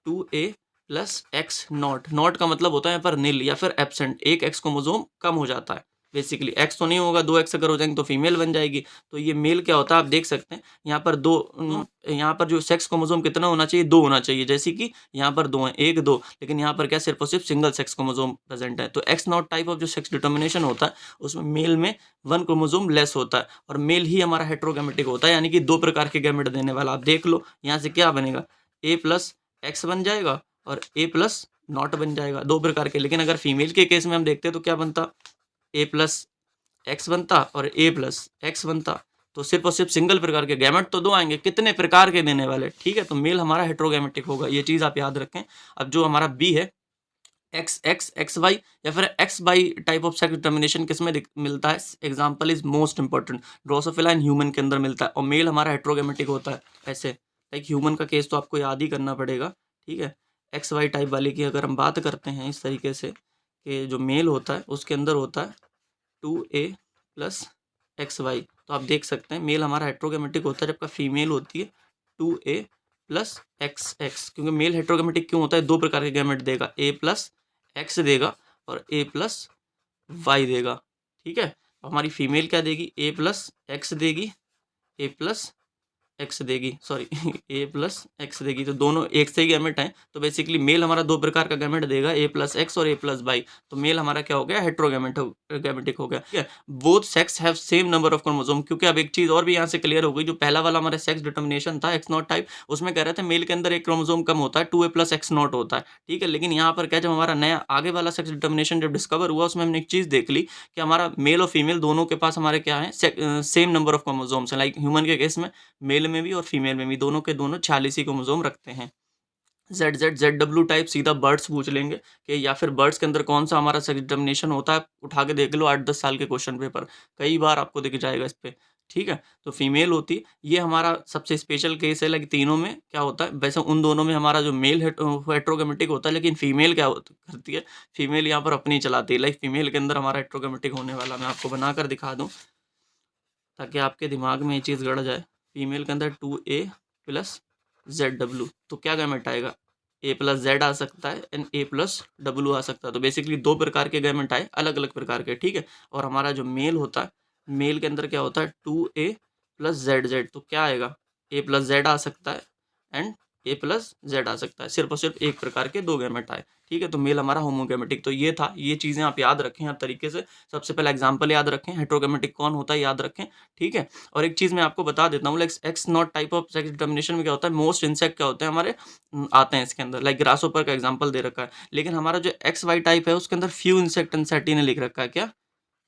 2a + एक्स नॉट। नॉट का मतलब होता है यहाँ पर नील या फिर एब्सेंट, एक एक्स क्रोमोसोम कम हो जाता है। बेसिकली एक्स तो नहीं होगा, 2 एक्स अगर हो जाएंगे तो फीमेल बन जाएगी। तो ये मेल क्या होता है आप देख सकते हैं यहाँ पर यहाँ पर जो सेक्स क्रोमोसोम कितना होना चाहिए, 2 होना चाहिए। जैसे कि यहाँ पर 2 है, 1 2, लेकिन यहाँ पर क्या सिर्फ और सिर्फ सिंगल सेक्स क्रोमोसोम प्रेजेंट है। तो एक्स नॉट टाइप ऑफ जो सेक्स डिटर्मिनेशन होता है उसमें मेल में 1 क्रोमोसोम लेस होता है, और मेल ही हमारा हेट्रोगेमेटिक होता है, यानी कि 2 प्रकार के गैमेट देने वाला। आप देख लो यहाँ से क्या बनेगा, a + x बन जाएगा और a + नॉट बन जाएगा, 2 प्रकार के। लेकिन अगर फीमेल के केस में हम देखते हैं तो क्या बनता, a + एक्स बनता और a + एक्स बनता। तो सिर्फ और सिर्फ सिंगल प्रकार के गैमेट तो 2 आएंगे, कितने प्रकार के देने वाले, ठीक है। तो मेल हमारा हेट्रोगैमेटिक होगा, ये चीज़ आप याद रखें। अब जो हमारा बी है एक्स एक्स एक्स वाई या फिर X Y type of sex determination किस में मिलता है, example is most important, drosophila and human के अंदर मिलता है, और मेल हमारा हेट्रोगैमेटिक होता है। ऐसे लाइक ह्यूमन का केस तो आपको याद ही करना पड़ेगा, ठीक है। एक्स वाई टाइप वाले की अगर हम बात करते हैं इस तरीके से कि जो मेल होता है उसके अंदर होता है 2a + XY। तो आप देख सकते हैं मेल हमारा हेट्रोगेमेटिक होता है, जबकि फीमेल होती है 2a + XX। क्योंकि मेल हेट्रोगेमेटिक क्यों होता है, 2 प्रकार के गैमेट देगा, a + x देगा और ए प्लस वाई देगा, ठीक है। हमारी फीमेल क्या देगी, ए प्लस एक्स देगी, ए प्लस एक्स देगी, सॉरी ए प्लस एक्स देगी। तो दोनों एक से ही गैमेट हैं, तो बेसिकली मेल हमारा दो प्रकार का गैमेट देगा, ए प्लस एक्स और ए प्लस वाई। तो मेल हमारा क्या हो गया, हेट्रोगैमेटिक हो गया, ठीक है। Both sex have same number of chromosome. क्योंकि अब एक चीज और भी यहाँ से क्लियर हो गई, जो पहला वाला हमारा सेक्स डिटर्मिनेशन था एक्स नॉट टाइप, उसमें कह रहे थे मेल के अंदर एक क्रोमोसोम कम होता है, 2a प्लस एक्स नॉट होता है, ठीक है। लेकिन यहाँ पर क्या, जब हमारा नया आगे वाला सेक्स डिटर्मिनेशन जब डिस्कवर हुआ, उसमें हमने एक चीज देख ली कि हमारा मेल और फीमेल दोनों के पास हमारे क्या है, सेम नंबर ऑफ क्रोमोसोम्स है। लाइक ह्यूमन के केस में मेल में भी और फीमेल में भी दोनों के दोनों 46 ही क्रोमोसोम रखते हैं। ZZ ZW टाइप सीधा बर्ड्स पूछ लेंगे कि, या फिर बर्ड्स के अंदर कौन सा हमारा सेक्स डिटर्मिनेशन होता है, उठा के देख लो 8-10 साल के क्वेश्चन पेपर, कई बार आपको दिख जाएगा इस पे, ठीक है। तो फीमेल होती, ये हमारा सबसे स्पेशल केस है। लाइक तीनों में क्या होता है, वैसे उन दोनों में हमारा जो मेल हेट्रोगैमेटिक होता है, लेकिन फीमेल क्या करती है, फीमेल यहाँ पर अपनी चलाती है। लाइक फीमेल के अंदर हमारा हेट्रोगैमेटिक होने वाला, मैं आपको बनाकर दिखा दूँ ताकि आपके दिमाग में ये चीज़ गड़ जाए। फीमेल के अंदर 2a प्लस ZW, तो क्या गैमेट आएगा, a प्लस जेड आ सकता है एंड a प्लस W आ सकता है। तो बेसिकली दो प्रकार के गैमेट आए, अलग अलग प्रकार के, ठीक है। और हमारा जो मेल होता है, मेल के अंदर क्या होता है 2a प्लस ZZ, तो क्या आएगा, a प्लस जेड आ सकता है एंड a प्लस जेड आ सकता है। सिर्फ और सिर्फ एक प्रकार के दो गैमेट आए, ठीक है। तो मेल हमारा होमोगैमेटिक। तो ये था, ये चीज़ें आप याद रखें हर तरीके से। सबसे पहले एग्जाम्पल याद रखें, हेट्रोगैमेटिक कौन होता है याद रखें, ठीक है। और एक चीज़ मैं आपको बता देता हूँ, like x not type of sex determination में क्या होता है, मोस्ट इंसेक्ट क्या होते हैं हमारे आते हैं इसके अंदर। लाइक ग्रासहोपर का एग्जाम्पल दे रखा है, लेकिन हमारा जो एक्स वाई टाइप है उसके अंदर फ्यू इंसेक्ट एंसेटी ने लिख रखा है, क्या,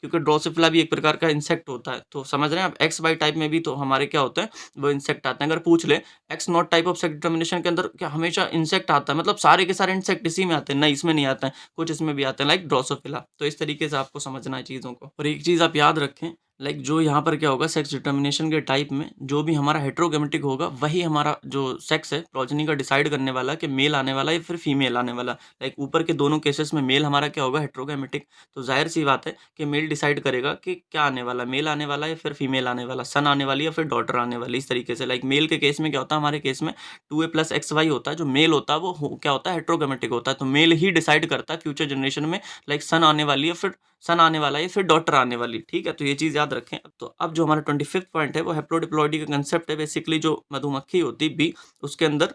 क्योंकि ड्रोसोफिला भी एक प्रकार का इंसेक्ट होता है। तो समझ रहे हैं आप, एक्स वाई टाइप में भी तो हमारे क्या होते हैं, वो इंसेक्ट आते हैं। अगर पूछ ले x not type of sex determination के अंदर क्या हमेशा इंसेक्ट आता है, मतलब सारे के सारे इंसेक्ट इसी में आते हैं, नहीं इसमें नहीं आते हैं, कुछ इसमें भी आते हैं, लाइक ड्रोसोफिला। तो इस तरीके से आपको समझना है चीज़ों को। और एक चीज़ आप याद रखें, लाइक जो यहाँ पर क्या होगा, सेक्स डिटर्मिनेशन के टाइप में जो भी हमारा हेट्रोगैमेटिक होगा, वही हमारा जो सेक्स है प्रोजेनी का डिसाइड करने वाला कि मेल आने वाला या फिर फीमेल आने वाला। लाइक ऊपर के दोनों केसेस में मेल हमारा क्या होगा, हेट्रोगैमेटिक। तो जाहिर सी बात है कि मेल डिसाइड करेगा कि क्या आने वाला, मेल आने वाला या फिर फीमेल आने वाला, सन आने वाली या फिर डॉटर आने वाली। इस तरीके से लाइक मेल के केस में क्या होता है, हमारे केस में 2a प्लस एक्स वाई होता है। जो मेल होता है वो क्या होता है, हेट्रोगैमेटिक होता है। तो मेल ही डिसाइड करता है फ्यूचर जनरेशन में, लाइक सन आने वाली है, फिर सन आने वाला है, फिर डॉटर आने वाली, ठीक है। तो ये चीज़ याद रखें। तो अब जो हमारा 25th पॉइंट है वो हैप्लोडिप्लॉइडी का कंसेप्ट है। बेसिकली जो मधुमक्खी होती है बी, उसके अंदर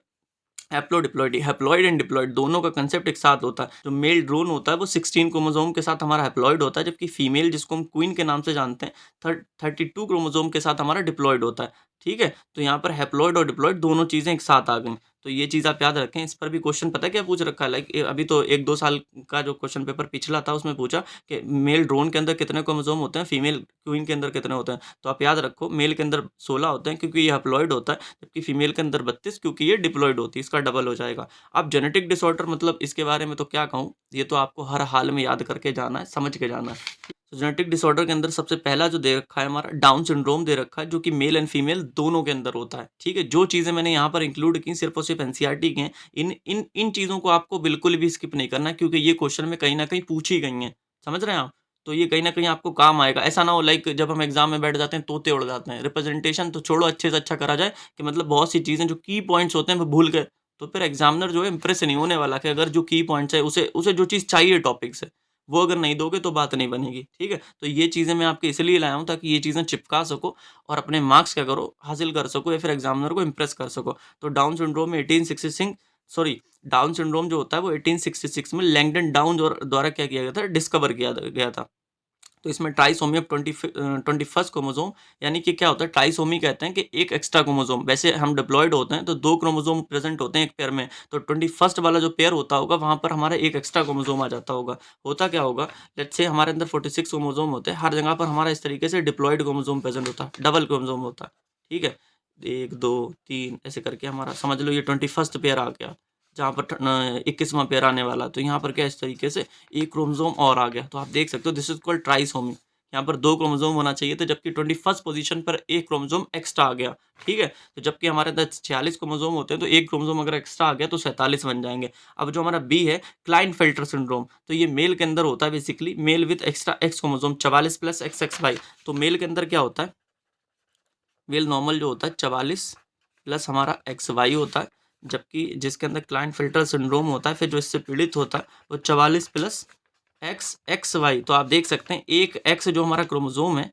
हैप्लोडिप्लॉइडी, हैप्लॉइड एंड डिप्लॉइड दोनों का कंसेप्ट एक साथ होता है। जो मेल ड्रोन होता है वो 16 क्रोमोसोम के साथ हमारा हैप्लॉइड होता है, जबकि फीमेल जिसको हम क्वीन के नाम से जानते हैं 32 क्रोमोसोम के साथ हमारा डिप्लॉइड होता है, ठीक है। तो यहाँ पर हैप्लॉइड और डिप्लॉइड दोनों चीज़ें एक साथ आ गई। तो ये चीज़ आप याद रखें। इस पर भी क्वेश्चन पता है क्या पूछ रखा है, लाइक अभी तो 1-2 साल का जो क्वेश्चन पेपर पिछला था उसमें पूछा कि मेल ड्रोन के अंदर कितने क्रोमोसोम होते हैं, फीमेल क्वीन के अंदर कितने होते हैं। तो आप याद रखो, मेल के अंदर 16 होते हैं क्योंकि ये हैप्लॉइड होता है, जबकि फीमेल के अंदर 32 क्योंकि ये डिप्लॉइड होती है, इसका डबल हो जाएगा। अब जेनेटिक डिसऑर्डर मतलब इसके बारे में तो क्या कहूँ, ये तो आपको हर हाल में याद करके जाना है, समझ के जाना है। तो जेनेटिक डिसऑर्डर के अंदर सबसे पहला जो दे रखा है हमारा डाउन सिंड्रोम दे रखा है, जो कि मेल एंड फीमेल दोनों के अंदर होता है, ठीक है। जो चीज़ें मैंने यहाँ पर इंक्लूड की सिर्फ और सिर्फ एनसीईआरटी की हैं, इन इन इन चीज़ों को आपको बिल्कुल भी स्किप नहीं करना है, क्योंकि ये क्वेश्चन में कहीं ना कहीं पूछी गई हैं, समझ रहे हैं आप। तो ये कहीं ना कहीं आपको काम आएगा। ऐसा ना हो लाइक जब हम एग्जाम में बैठ जाते हैं तोते उड़ जाते हैं, रिप्रेजेंटेशन तो छोड़ो, अच्छे से अच्छा करा जाए कि मतलब बहुत सी चीज़ें जो की पॉइंट्स होते हैं वो भूल गए, तो फिर एग्जामिनर जो है इंप्रेस नहीं होने वाला कि अगर जो की पॉइंट्स है उसे उसे जो चीज़ चाहिए टॉपिक से वो अगर नहीं दोगे तो बात नहीं बनेगी, ठीक है। तो ये चीज़ें मैं आपके इसलिए लाया हूँ ताकि ये चीज़ें चिपका सको और अपने मार्क्स क्या करो, हासिल कर सको, या फिर एग्जामिनर को इंप्रेस कर सको। तो डाउन सिंड्रोम में 1866 सॉरी डाउन सिंड्रोम जो होता है वो 1866 में लैंगडन डाउन द्वारा क्या किया गया था, डिस्कवर किया गया था। तो इसमें ट्राइसोमी ऑफ 21st क्रोमोसोम, यानी कि क्या होता है, ट्राइसोमी कहते हैं कि एक एक्स्ट्रा क्रोमोसोम। वैसे हम डिप्लॉयड होते हैं तो 2 क्रोमोसोम प्रेजेंट होते हैं एक पेयर में, तो 21st वाला जो पेयर होता होगा वहाँ पर हमारा एक एक्स्ट्रा क्रोमोसोम आ जाता होगा। होता क्या होगा, लेट्स से हमारे अंदर 46 क्रोमोसोम होते हैं, हर जगह पर हमारा इस तरीके से डिप्लॉयड क्रोमोसोम प्रेजेंट होता है, डबल क्रोमोसोम होता है, ठीक है। 1 2 3 ऐसे करके हमारा समझ लो ये 21st पेयर आ गया, जहाँ पर 21वां पेयर आने वाला। तो यहाँ पर क्या इस तरीके से एक क्रोमोसोम और आ गया, तो आप देख सकते हो दिस इज कॉल्ड ट्राइसोमी। यहाँ पर 2 क्रोमोसोम होना चाहिए था, जबकि 21st पोजीशन पर एक क्रोमोसोम एक्स्ट्रा आ गया, ठीक है। तो जबकि हमारे अंदर 46 क्रोमोसोम होते हैं, तो एक क्रोमोसोम अगर एक्स्ट्रा आ गया तो 47 बन जाएंगे। अब जो हमारा बी है क्लाइनफेल्टर सिंड्रोम, तो ये मेल के अंदर होता है, basically mail with extra x chromosome 44 plus XXY। तो मेल के अंदर क्या होता है, मेल नॉर्मल जो होता है 44 प्लस हमारा XY होता है, जबकि जिसके अंदर क्लाइनफेल्टर सिंड्रोम होता है, फिर जो इससे पीड़ित होता है वो 44 प्लस एक्स एक्स वाई, तो आप देख सकते हैं एक एक्स जो हमारा क्रोमोसोम है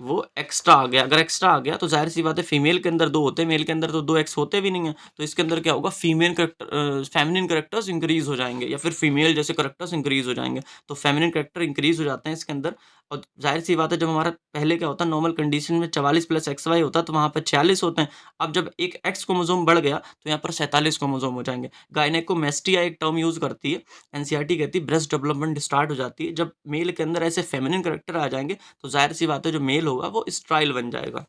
वो एक्स्ट्रा आ गया। अगर एक्स्ट्रा आ गया तो ज़ाहिर सी बात है फीमेल के अंदर 2 होते हैं, मेल के अंदर तो 2 एक्स होते भी नहीं है। तो इसके अंदर क्या होगा, फेमिनिन कैरेक्टर्स इंक्रीज़ हो जाएँगे या फिर फीमेल जैसे कैरेक्टर्स इंक्रीज़ हो जाएँगे। तो फेमिनिन कैरेक्टर इंक्रीज़ हो जाते हैं इसके अंदर। और ज़ाहिर सी बात है जब हमारा पहले क्या होता है नॉर्मल कंडीशन में 44 प्लस XY होता है तो वहाँ पे 46 होते हैं। अब जब एक एक्स क्रोमोसोम बढ़ गया तो यहाँ पर 47 क्रोमोसोम हो जाएँगे। गायनेकोमेस्टिया एक टर्म यूज़ करती है, एनसीईआरटी कहती है ब्रेस्ट डेवलपमेंट स्टार्ट हो जाती है। जब मेल के अंदर ऐसे फेमिनिन कैरेक्टर आ जाएँगे तो ज़ाहिर-सी बात है जो मेल होगा वो स्टेराइल बन जाएगा।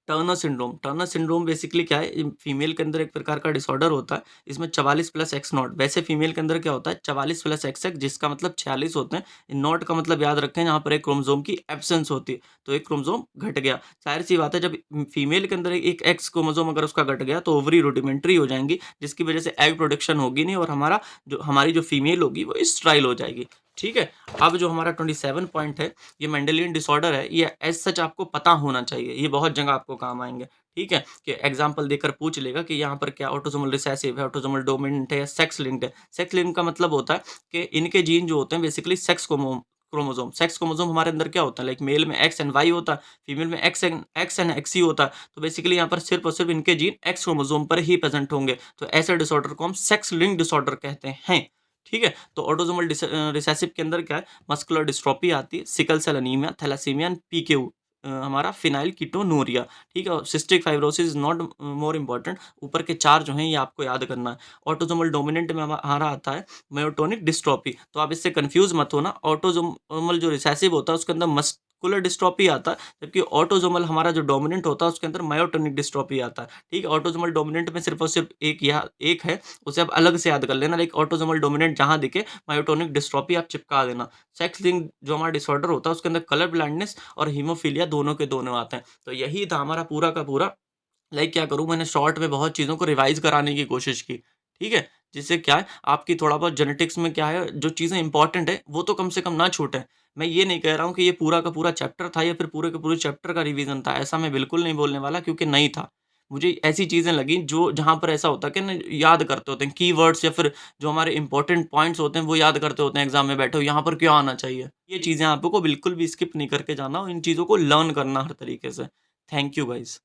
टर्नर सिंड्रोम बेसिकली क्या है, फीमेल के अंदर एक प्रकार का डिसऑर्डर होता है। इसमें 44 प्लस एक्स नॉट, वैसे फीमेल के अंदर क्या होता है 44 प्लस एक्स एक्स, जिसका मतलब 46 होते हैं। नॉट का मतलब याद रखें जहाँ पर एक क्रोमोसोम की एब्सेंस होती है, तो एक क्रोमोसोम घट गया। जाहिर सी बात है जब फीमेल के अंदर एक एक्स क्रोमोसोम अगर उसका घट गया तो ओवरी रुडिमेंट्री हो जाएंगी, जिसकी वजह से एग प्रोडक्शन होगी नहीं और हमारी जो फीमेल होगी वो स्टेराइल हो जाएगी। ठीक है। अब जो हमारा 27 पॉइंट है, ये मेंडेलियन डिसऑर्डर है, ये एज सच आपको पता होना चाहिए, ये बहुत जगह आपको काम आएंगे। ठीक है, कि एग्जाम्पल देकर पूछ लेगा कि यहाँ पर क्या ऑटोसोमल रिसेसिव है, ऑटोसोमल डोमिनेंट है या सेक्स लिंक्ड है। सेक्स लिंक का मतलब होता है कि इनके जीन जो होते हैं बेसिकली सेक्स क्रोमोसोम हमारे अंदर क्या होता है, लाइक मेल में एक्स एंड वाई होता है, फीमेल में एक्स एंड एक्स ही होता है। तो बेसिकली यहाँ पर सिर्फ और सिर्फ इनके जीन एक्स क्रोमोसोम पर ही प्रेजेंट होंगे। तो ऐसे डिसऑर्डर को हम सेक्स लिंक डिसऑर्डर कहते हैं। ठीक है। तो ऑटोसोमल रिसेसिव के अंदर क्या है, मस्कुलर डिस्ट्रोफी आती है, sickle cell anaemia, thalassaemia and PKU, हमारा फिनाइल कीटोनूरिया। ठीक है। और cystic fibrosis is not more important, ऊपर के 4 जो हैं ये आपको याद करना है। ऑटोसोमल डोमिनेंट में हमारा आता है मायोटोनिक डिस्ट्रोफी, तो आप इससे कंफ्यूज मत होना। ऑटोसोमल जो रिसेसिव होता है उसके अंदर मस्कुलर डिस्ट्रोफी आता है, जबकि ऑटोसोमल हमारा जो डोमिनेंट होता है उसके अंदर मायोटोनिक डिस्ट्रोफी आता है। ठीक है। ऑटोसोमल डोमिनेंट में सिर्फ और सिर्फ एक है, उसे आप अलग से याद कर लेना, लाइक ऑटोसोमल डोमिनेंट जहाँ दिखे मायोटोनिक डिस्ट्रोफी आप चिपका देना। सेक्स लिंक जो हमारा डिसऑर्डर होता है उसके अंदर कलर ब्लाइंडनेस और हीमोफीलिया दोनों के दोनों आते हैं। तो यही था हमारा पूरा का पूरा। लाइक क्या करूँ, मैंने शॉर्ट में बहुत चीज़ों को रिवाइज़ कराने की कोशिश की, ठीक है? जिससे क्या है, आपकी थोड़ा बहुत जेनेटिक्स में क्या है, जो चीज़ें इम्पोर्टेंट है, वो तो कम से कम ना छूटें। मैं ये नहीं कह रहा हूँ कि ये पूरा का पूरा चैप्टर था या फिर पूरे के पूरे चैप्टर का रिवीज़न था, ऐसा मैं बिल्कुल नहीं बोलने वाला क्योंकि नहीं था। मुझे ऐसी चीज़ें लगी जो जहाँ पर ऐसा होता है कि ना याद करते होते हैं, कीवर्ड्स या फिर जो हमारे इम्पोर्टेंट पॉइंट्स होते हैं, वो याद करते होते हैं एग्ज़ाम में बैठे हो, यहाँ पर क्या आना चाहिए। ये चीज़ें आपको बिल्कुल भी स्किप नहीं करके जाना और इन चीज़ों को लर्न करना हर तरीके से। Thank you guys.